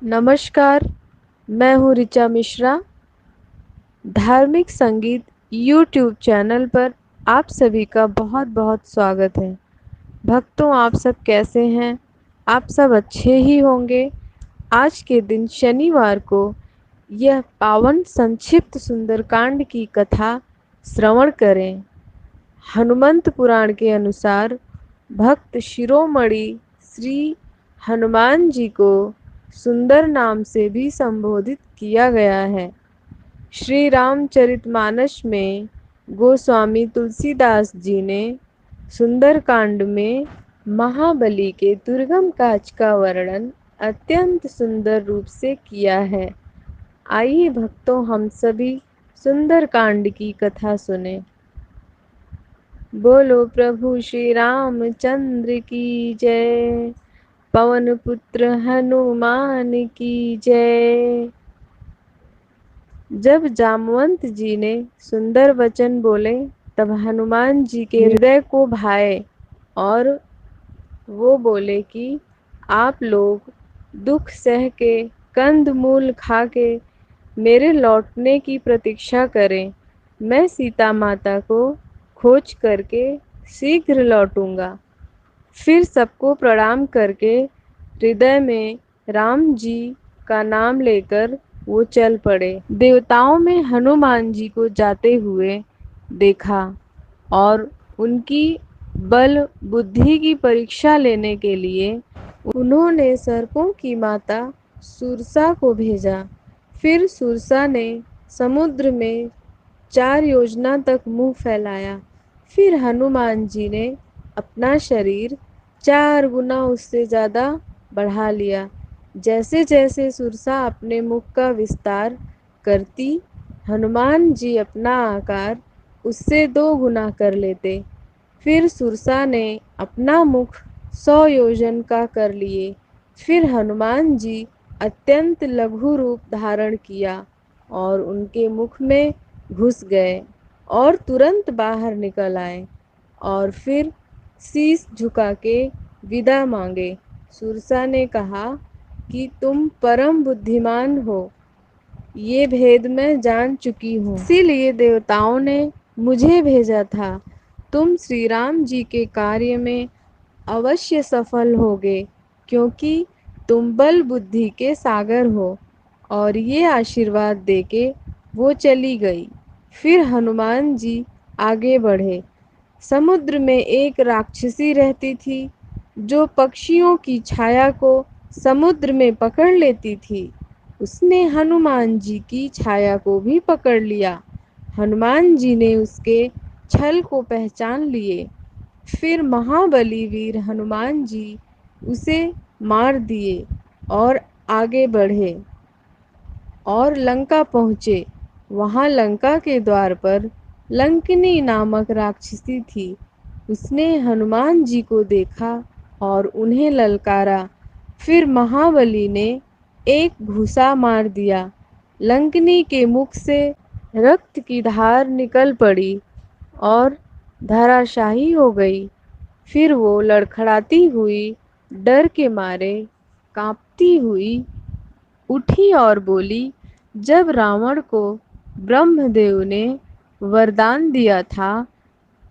नमस्कार, मैं हूँ ऋचा मिश्रा। धार्मिक संगीत यूट्यूब चैनल पर आप सभी का बहुत बहुत स्वागत है। भक्तों, आप सब कैसे हैं? आप सब अच्छे ही होंगे। आज के दिन शनिवार को यह पावन संक्षिप्त सुंदरकांड की कथा श्रवण करें। हनुमंत पुराण के अनुसार भक्त शिरोमणि श्री हनुमान जी को सुंदर नाम से भी संबोधित किया गया है। श्री रामचरितमानस में गोस्वामी तुलसीदास जी ने सुंदरकांड में महाबली के दुर्गम काज का वर्णन अत्यंत सुंदर रूप से किया है। आइए भक्तों, हम सभी सुंदरकांड की कथा सुने। बोलो प्रभु श्री रामचंद्र की जय। पवन पुत्र हनुमान की जय। जब जामवंत जी ने सुंदर वचन बोले तब हनुमान जी के हृदय को भाए और वो बोले कि आप लोग दुख सह के कंद मूल खा के मेरे लौटने की प्रतीक्षा करें। मैं सीता माता को खोज करके शीघ्र लौटूंगा। फिर सबको प्रणाम करके हृदय में राम जी का नाम लेकर वो चल पड़े। देवताओं में हनुमान जी को जाते हुए देखा और उनकी बल बुद्धि की परीक्षा लेने के लिए उन्होंने सर्पों की माता सुरसा को भेजा। फिर सुरसा ने समुद्र में 4 योजना तक मुंह फैलाया। फिर हनुमान जी ने अपना शरीर 4 गुना उससे ज़्यादा बढ़ा लिया। जैसे जैसे सुरसा अपने मुख का विस्तार करती, हनुमान जी अपना आकार उससे 2 गुना कर लेते। फिर सुरसा ने अपना मुख 100 योजन का कर लिए। फिर हनुमान जी अत्यंत लघु रूप धारण किया और उनके मुख में घुस गए और तुरंत बाहर निकल आए और फिर शीश झुका के विदा मांगे। सुरसा ने कहा कि तुम परम बुद्धिमान हो, ये भेद मैं जान चुकी हूँ, इसीलिए देवताओं ने मुझे भेजा था। तुम श्री राम जी के कार्य में अवश्य सफल होगे, क्योंकि तुम बल बुद्धि के सागर हो। और ये आशीर्वाद देके वो चली गई। फिर हनुमान जी आगे बढ़े। समुद्र में एक राक्षसी रहती थी, जो पक्षियों की छाया को समुद्र में पकड़ लेती थी। उसने हनुमान जी की छाया को भी पकड़ लिया। हनुमान जी ने उसके छल को पहचान लिए। फिर महाबली वीर हनुमान जी उसे मार दिए और आगे बढ़े और लंका पहुँचे। वहाँ लंका के द्वार पर लंकिनी नामक राक्षसी थी। उसने हनुमान जी को देखा और उन्हें ललकारा। फिर महाबली ने एक घूसा मार दिया। लंकिनी के मुख से रक्त की धार निकल पड़ी और धराशायी हो गई। फिर वो लड़खड़ाती हुई डर के मारे कांपती हुई उठी और बोली, जब रावण को ब्रह्मदेव ने वरदान दिया था,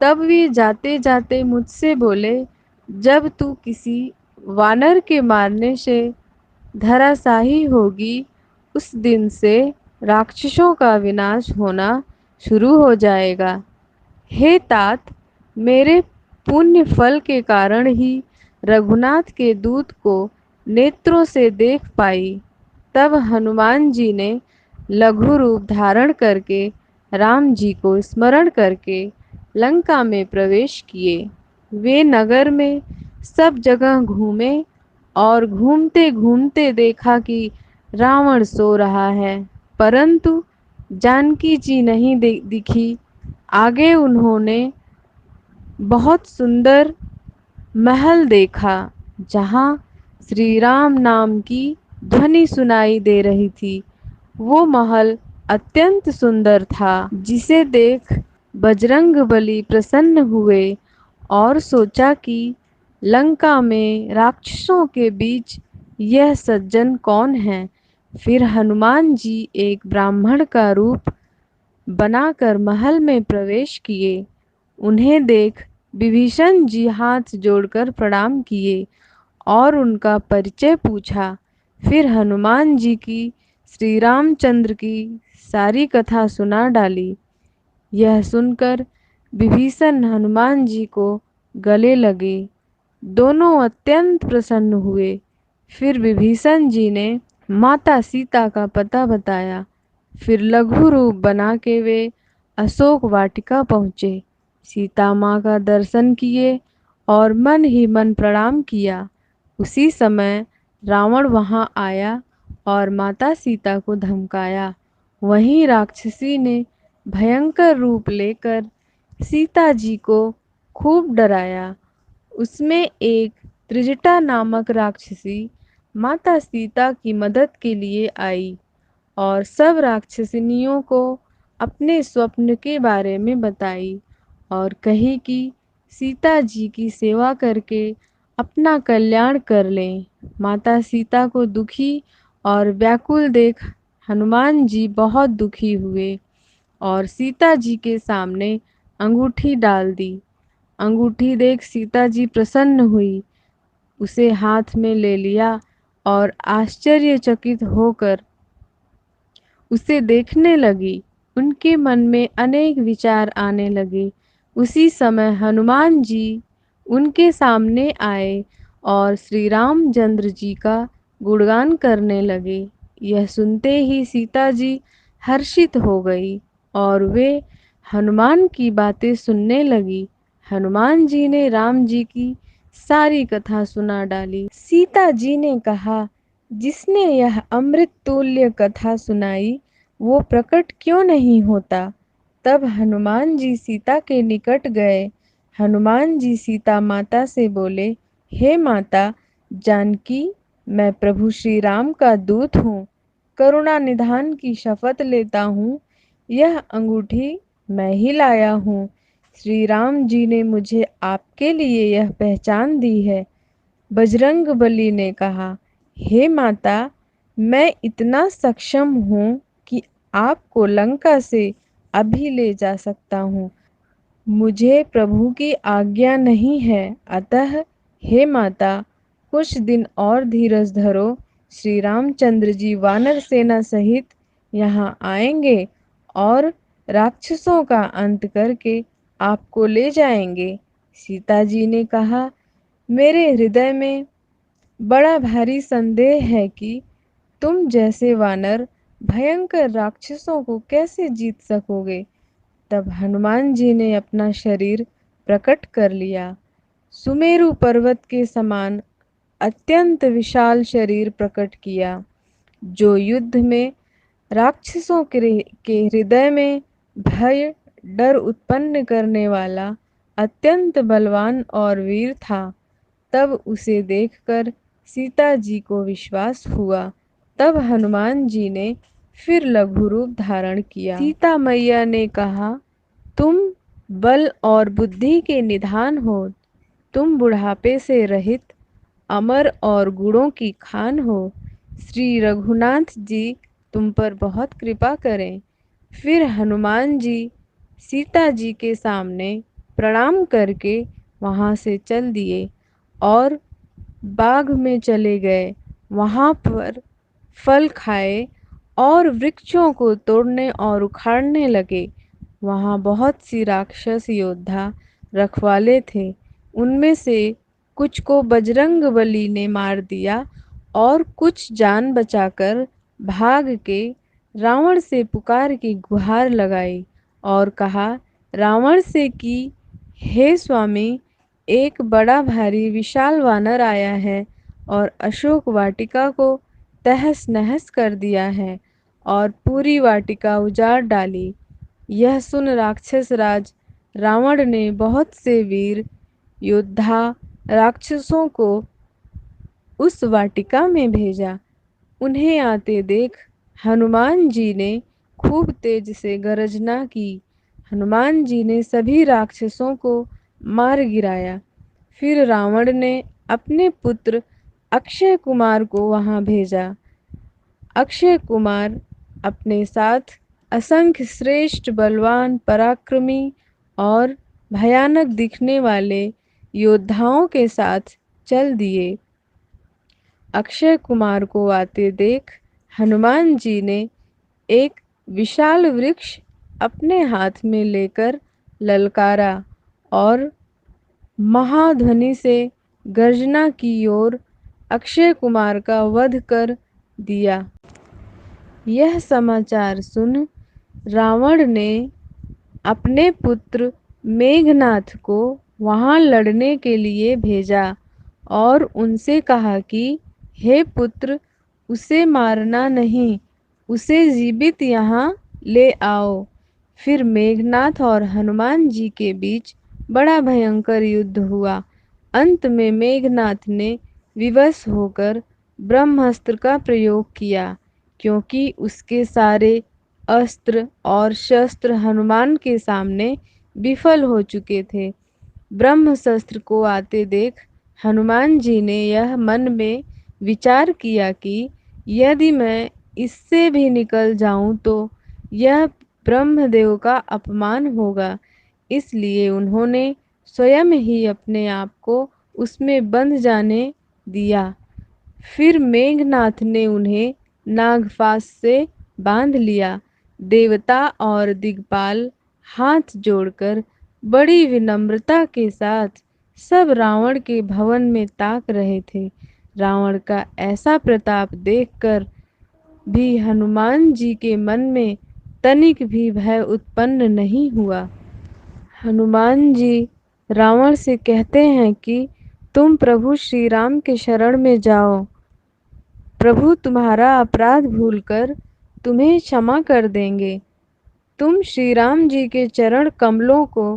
तब वे जाते जाते मुझसे बोले, जब तू किसी वानर के मारने से धराशायी होगी, उस दिन से राक्षसों का विनाश होना शुरू हो जाएगा। हे तात, मेरे पुण्य फल के कारण ही रघुनाथ के दूत को नेत्रों से देख पाई। तब हनुमान जी ने लघु रूप धारण करके राम जी को स्मरण करके लंका में प्रवेश किए। वे नगर में सब जगह घूमे और घूमते घूमते देखा कि रावण सो रहा है, परंतु जानकी जी नहीं दिखी। आगे उन्होंने बहुत सुंदर महल देखा, जहाँ श्री राम नाम की ध्वनि सुनाई दे रही थी। वो महल अत्यंत सुंदर था, जिसे देख बजरंगबली प्रसन्न हुए और सोचा कि लंका में राक्षसों के बीच यह सज्जन कौन है? फिर हनुमान जी एक ब्राह्मण का रूप बनाकर महल में प्रवेश किए। उन्हें देख विभीषण जी हाथ जोड़कर प्रणाम किए और उनका परिचय पूछा। फिर हनुमान जी की श्री रामचंद्र की सारी कथा सुना डाली। यह सुनकर विभीषण हनुमान जी को गले लगे। दोनों अत्यंत प्रसन्न हुए। फिर विभीषण जी ने माता सीता का पता बताया। फिर लघु रूप बना के वे अशोक वाटिका पहुँचे। सीता माँ का दर्शन किए और मन ही मन प्रणाम किया। उसी समय रावण वहां आया और माता सीता को धमकाया। वहीं राक्षसी ने भयंकर रूप लेकर सीता जी को खूब डराया। उसमें एक त्रिजटा नामक राक्षसी माता सीता की मदद के लिए आई और सब राक्षसनियों को अपने स्वप्न के बारे में बताई और कही कि सीता जी की सेवा करके अपना कल्याण कर लें। माता सीता को दुखी और व्याकुल देख हनुमान जी बहुत दुखी हुए और सीता जी के सामने अंगूठी डाल दी। अंगूठी देख सीता जी प्रसन्न हुई, उसे हाथ में ले लिया और आश्चर्यचकित होकर उसे देखने लगी। उनके मन में अनेक विचार आने लगे। उसी समय हनुमान जी उनके सामने आए और श्री रामचंद्र जी का गुणगान करने लगे। यह सुनते ही सीता जी हर्षित हो गई और वे हनुमान की बातें सुनने लगी। हनुमान जी ने राम जी की सारी कथा सुना डाली। सीता जी ने कहा, जिसने यह अमृत तुल्य कथा सुनाई वो प्रकट क्यों नहीं होता? तब हनुमान जी सीता के निकट गए। हनुमान जी सीता माता से बोले, हे माता जानकी, मैं प्रभु श्री राम का दूत हूँ। करुणा निधान की शपथ लेता हूँ, यह अंगूठी मैं ही लाया हूँ। श्री राम जी ने मुझे आपके लिए यह पहचान दी है। बजरंगबली ने कहा, हे माता, मैं इतना सक्षम हूँ कि आपको लंका से अभी ले जा सकता हूँ। मुझे प्रभु की आज्ञा नहीं है, अतः हे माता कुछ दिन और धीरज धरो। श्री रामचंद्र जी वानर सेना सहित यहाँ आएंगे और राक्षसों का अंत करके आपको ले जाएंगे। सीता जी ने कहा, मेरे हृदय में बड़ा भारी संदेह है कि तुम जैसे वानर भयंकर राक्षसों को कैसे जीत सकोगे। तब हनुमान जी ने अपना शरीर प्रकट कर लिया। सुमेरु पर्वत के समान अत्यंत विशाल शरीर प्रकट किया, जो युद्ध में राक्षसों के हृदय में भय डर उत्पन्न करने वाला अत्यंत बलवान और वीर था। तब उसे देखकर सीता जी को विश्वास हुआ। तब हनुमान जी ने फिर लघु रूप धारण किया। सीता मैया ने कहा, तुम बल और बुद्धि के निधान हो। तुम बुढ़ापे से रहित अमर और गुणों की खान हो। श्री रघुनाथ जी तुम पर बहुत कृपा करें। फिर हनुमान जी सीता जी के सामने प्रणाम करके वहां से चल दिए और बाग में चले गए। वहां पर फल खाए और वृक्षों को तोड़ने और उखाड़ने लगे। वहां बहुत सी राक्षस योद्धा रखवाले थे। उनमें से कुछ को बजरंगबली ने मार दिया और कुछ जान बचाकर भाग के रावण से पुकार की गुहार लगाई और कहा रावण से कि हे स्वामी, एक बड़ा भारी विशाल वानर आया है और अशोक वाटिका को तहस नहस कर दिया है और पूरी वाटिका उजाड़ डाली। यह सुन राक्षस राज रावण ने बहुत से वीर योद्धा राक्षसों को उस वाटिका में भेजा। उन्हें आते देख हनुमान जी ने खूब तेज से गर्जना की। हनुमान जी ने सभी राक्षसों को मार गिराया। फिर रावण ने अपने पुत्र अक्षय कुमार को वहां भेजा। अक्षय कुमार अपने साथ असंख्य श्रेष्ठ बलवान पराक्रमी और भयानक दिखने वाले योद्धाओं के साथ चल दिए। अक्षय कुमार को आते देख हनुमान जी ने एक विशाल वृक्ष अपने हाथ में लेकर ललकारा और महाध्वनि से गर्जना की ओर अक्षय कुमार का वध कर दिया। यह समाचार सुन रावण ने अपने पुत्र मेघनाथ को वहां लड़ने के लिए भेजा और उनसे कहा कि हे पुत्र, उसे मारना नहीं, उसे जीवित यहाँ ले आओ। फिर मेघनाथ और हनुमान जी के बीच बड़ा भयंकर युद्ध हुआ। अंत में मेघनाथ ने विवश होकर ब्रह्मास्त्र का प्रयोग किया, क्योंकि उसके सारे अस्त्र और शस्त्र हनुमान के सामने विफल हो चुके थे। ब्रह्मास्त्र को आते देख हनुमान जी ने यह मन में विचार किया कि यदि मैं इससे भी निकल जाऊं तो यह ब्रह्मदेव का अपमान होगा। इसलिए उन्होंने स्वयं ही अपने आप को उसमें बंध जाने दिया। फिर मेघनाथ ने उन्हें नागपाश से बांध लिया। देवता और दिग्पाल हाथ जोड़कर बड़ी विनम्रता के साथ सब रावण के भवन में ताक रहे थे। रावण का ऐसा प्रताप देखकर भी हनुमान जी के मन में तनिक भी भय उत्पन्न नहीं हुआ। हनुमान जी रावण से कहते हैं कि तुम प्रभु श्री राम के शरण में जाओ। प्रभु तुम्हारा अपराध भूलकर तुम्हें क्षमा कर देंगे। तुम श्री राम जी के चरण कमलों को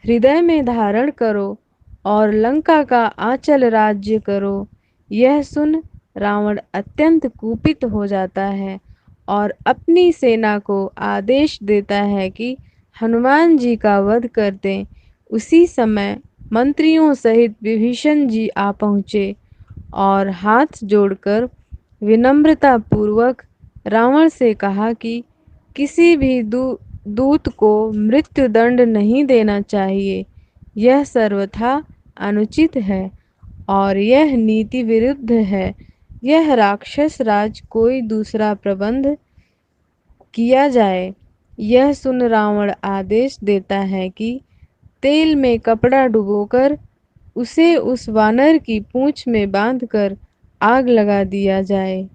हृदय में धारण करो और लंका का आंचल राज्य करो। यह सुन रावण अत्यंत कुपित हो जाता है और अपनी सेना को आदेश देता है कि हनुमान जी का वध कर दें। उसी समय मंत्रियों सहित विभीषण जी आ पहुँचे और हाथ जोड़कर विनम्रता पूर्वक रावण से कहा कि किसी भी दूत को मृत्युदंड नहीं देना चाहिए। यह सर्वथा अनुचित है और यह नीति विरुद्ध है। यह राक्षस राज कोई दूसरा प्रबंध किया जाए। यह सुन रावण आदेश देता है कि तेल में कपड़ा डुबोकर उसे उस वानर की पूंछ में बांधकर आग लगा दिया जाए।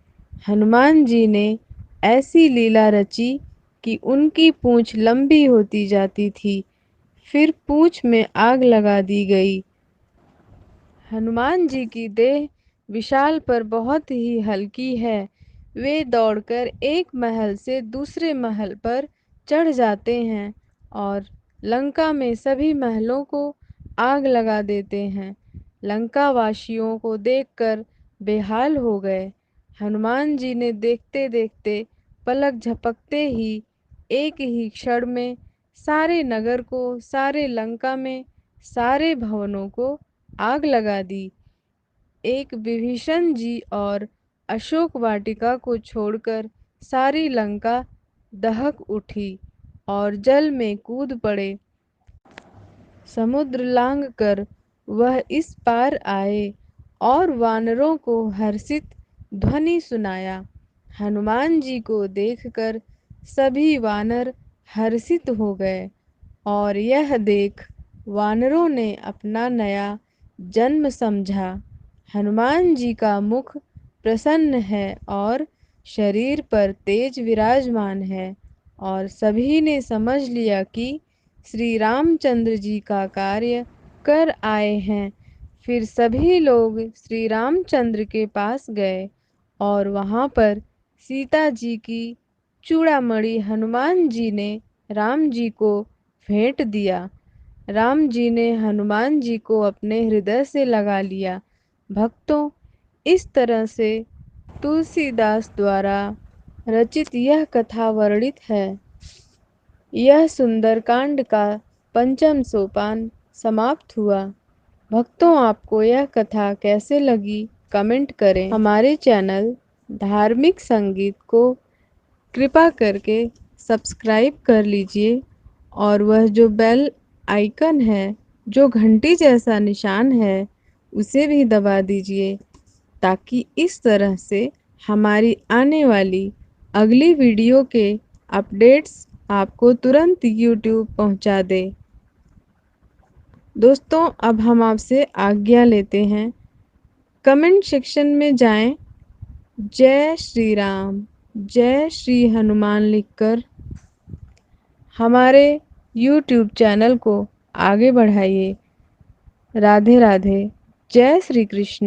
हनुमान जी ने ऐसी लीला रची कि उनकी पूंछ लंबी होती जाती थी। फिर पूंछ में आग लगा दी गई। हनुमान जी की देह विशाल पर बहुत ही हल्की है। वे दौड़कर एक महल से दूसरे महल पर चढ़ जाते हैं और लंका में सभी महलों को आग लगा देते हैं। लंका वासियों को देखकर बेहाल हो गए। हनुमान जी ने देखते देखते पलक झपकते ही एक ही क्षण में सारे नगर को, सारे लंका में सारे भवनों को आग लगा दी। एक विभीषण जी और अशोक वाटिका को छोड़कर सारी लंका दहक उठी और जल में कूद पड़े। समुद्र लांघकर वह इस पार आए और वानरों को हर्षित ध्वनि सुनाया। हनुमान जी को देखकर सभी वानर हर्षित हो गए और यह देख वानरों ने अपना नया जन्म समझा। हनुमान जी का मुख प्रसन्न है और शरीर पर तेज विराजमान है और सभी ने समझ लिया कि श्री रामचंद्र जी का कार्य कर आए हैं। फिर सभी लोग श्री रामचंद्र के पास गए और वहां पर सीता जी की चूड़ामणि हनुमान जी ने राम जी को भेंट दिया। राम जी ने हनुमान जी को अपने हृदय से लगा लिया। भक्तों, इस तरह से तुलसीदास द्वारा रचित यह कथा वर्णित है। यह सुंदरकांड का पंचम सोपान समाप्त हुआ। भक्तों, आपको यह कथा कैसे लगी? कमेंट करें। हमारे चैनल धार्मिक संगीत को कृपा करके सब्सक्राइब कर लीजिए और वह जो बेल आइकन है, जो घंटी जैसा निशान है, उसे भी दबा दीजिए ताकि इस तरह से हमारी आने वाली अगली वीडियो के अपडेट्स आपको तुरंत यूट्यूब पहुंचा दे। दोस्तों, अब हम आपसे आज्ञा लेते हैं। कमेंट सेक्शन में जाएं, जय श्री राम, जय श्री हनुमान लिखकर हमारे यूट्यूब चैनल को आगे बढ़ाइए। राधे राधे, जय श्री कृष्ण।